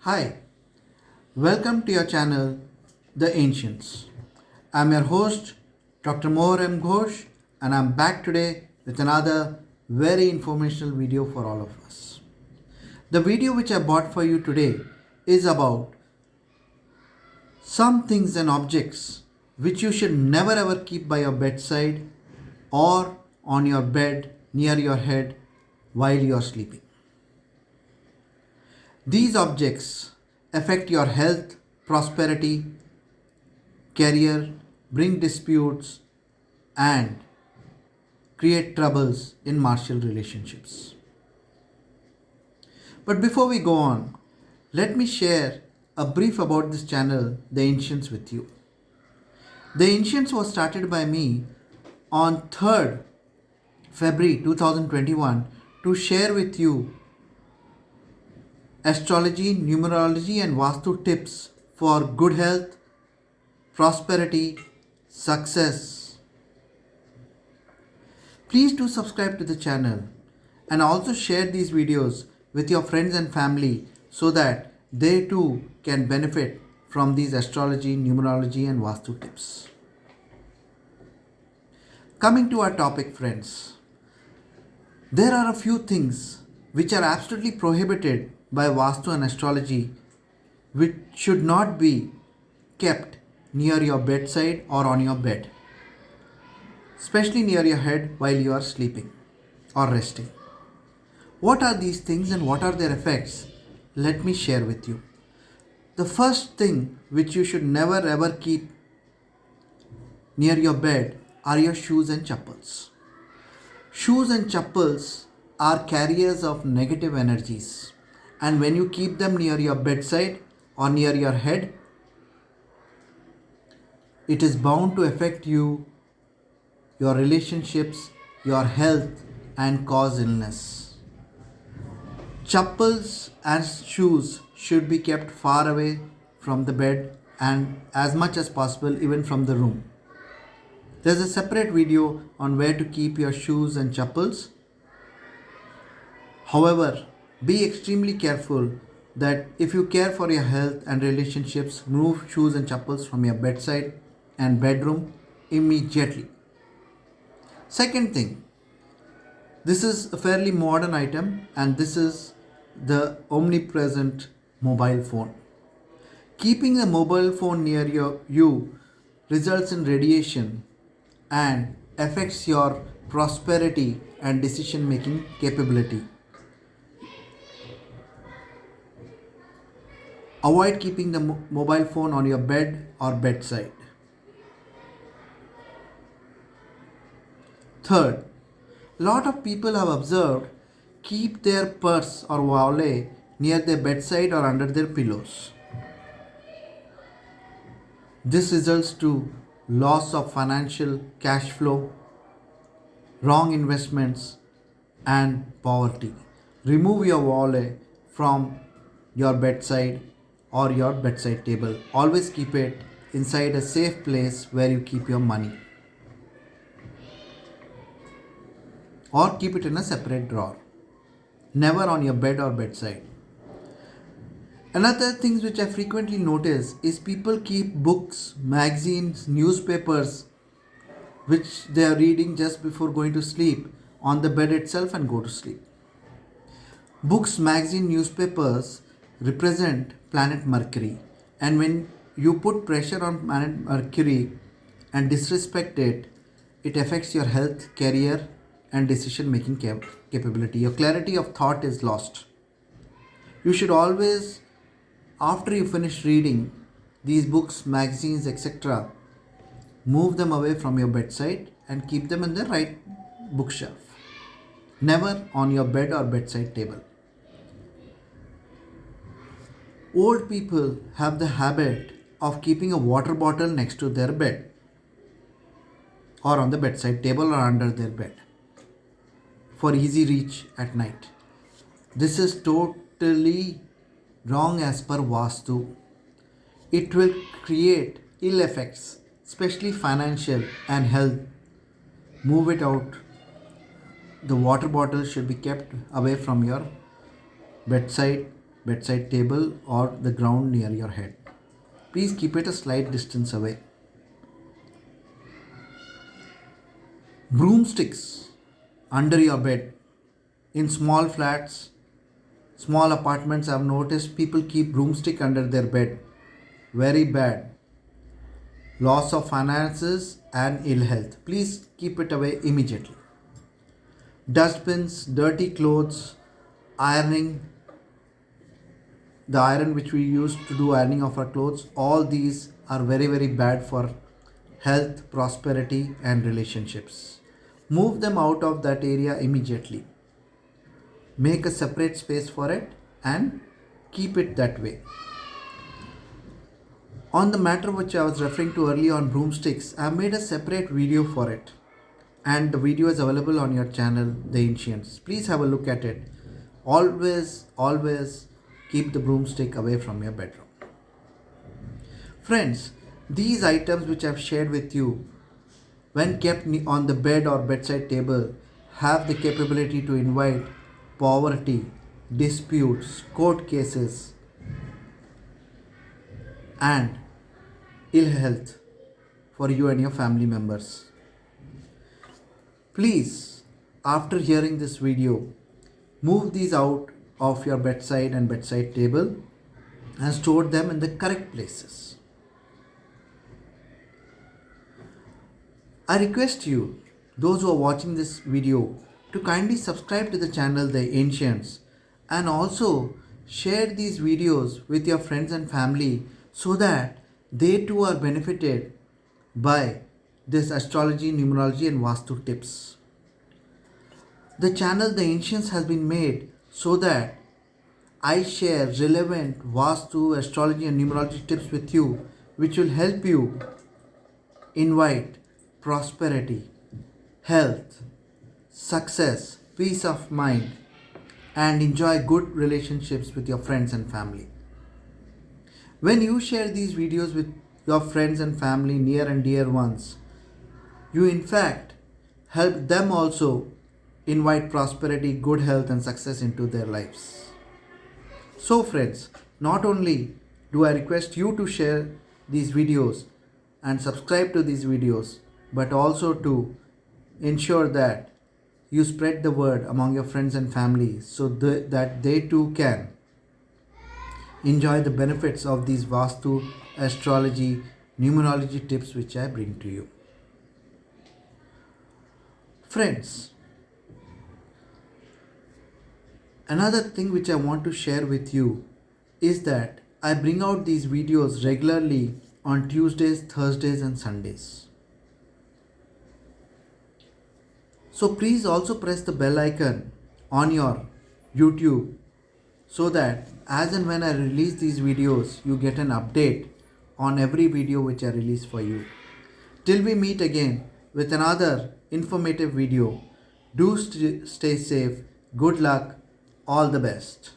Hi, welcome to your channel, The Ancients. I'm your host, Dr. Mohar M. Ghosh, and I'm back today with another very informational video for all of us. The video which I bought for you today is about some things and objects which you should never ever keep by your bedside or on your bed near your head while you are sleeping. These objects affect your health, prosperity, career, bring disputes, and create troubles in martial relationships. But before we go on, let me share a brief about this channel, The Ancients, with you. The Ancients was started by me on 3rd February 2021 to share with you astrology, numerology, and Vastu tips for good health, prosperity, success. Please do subscribe to the channel and also share these videos with your friends and family so that they too can benefit from these astrology, numerology, and Vastu tips. Coming to our topic, friends, there are a few things which are absolutely prohibited by Vastu and astrology which should not be kept near your bedside or on your bed, especially near your head while you are sleeping or resting. What are these things and what are their effects? Let me share with you. The first thing which you should never ever keep near your bed are your shoes and chappals. Shoes and chappals are carriers of negative energies, and when you keep them near your bedside or near your head, it is bound to affect you, your relationships, your health, and cause illness. Chappals and shoes should be kept far away from the bed and as much as possible even from the room. There's a separate video on where to keep your shoes and chappals. However, be extremely careful that if you care for your health and relationships, remove shoes and chappals from your bedside and bedroom immediately. Second thing, this is a fairly modern item, and this is the omnipresent mobile phone. Keeping a mobile phone near you results in radiation and affects your prosperity and decision making capability. Avoid keeping the mobile phone on your bed or bedside. Third, lot of people have observed keep their purse or wallet near their bedside or under their pillows. This results to loss of financial cash flow, wrong investments, and poverty. Remove your wallet from your bedside or your bedside table. Always keep it inside a safe place where you keep your money, or keep it in a separate drawer, never on your bed or bedside. Another things which I frequently notice is people keep books, magazines, newspapers which they are reading just before going to sleep on the bed itself and go to sleep. Books, magazine, newspapers represent planet Mercury, and when you put pressure on planet Mercury and disrespect it, it affects your health, career, and decision making capability. Your clarity of thought is lost. You should always, after you finish reading these books, magazines, etc., move them away from your bedside and keep them in the right bookshelf, never on your bed or bedside table. Old people have the habit of keeping a water bottle next to their bed or on the bedside table or under their bed for easy reach at night. This is totally wrong as per Vastu. It will create ill effects, especially financial and health. Move it out. The water bottle should be kept away from your bedside, bedside table, or the ground near your head. Please keep it a slight distance away. Broomsticks under your bed. In small flats, small apartments, I've noticed people keep broomstick under their bed. Very bad. Loss of finances and ill health. Please keep it away immediately. Dustbins, dirty clothes, ironing, the iron which we use to do ironing of our clothes, all these are very, very bad for health, prosperity, and relationships. Move them out of that area immediately. Make a separate space for it and keep it that way. On the matter which I was referring to earlier on broomsticks, I made a separate video for it, and the video is available on your channel, The Ancients. Please have a look at it. Always keep the broomstick away from your bedroom. Friends, these items which I've shared with you, when kept on the bed or bedside table, have the capability to invite poverty, disputes, court cases, and ill health for you and your family members. Please, after hearing this video, move these out of your bedside and bedside table and store them in the correct places. I request you, those who are watching this video, to kindly subscribe to the channel The Ancients and also share these videos with your friends and family so that they too are benefited by this astrology, numerology and Vastu tips. The channel The Ancients has been made so that I share relevant Vastu, astrology and numerology tips with you, which will help you invite prosperity, health, success, peace of mind, and enjoy good relationships with your friends and family. When you share these videos with your friends and family, near and dear ones, you in fact help them also invite prosperity, good health and success into their lives. So friends, not only do I request you to share these videos and subscribe to these videos, but also to ensure that you spread the word among your friends and family so that they too can enjoy the benefits of these Vastu, astrology, numerology tips which I bring to you. Friends, another thing which I want to share with you is that I bring out these videos regularly on Tuesdays, Thursdays and Sundays. So please also press the bell icon on your YouTube so that as and when I release these videos, you get an update on every video which I release for you. Till we meet again with another informative video, do stay safe, good luck, all the best.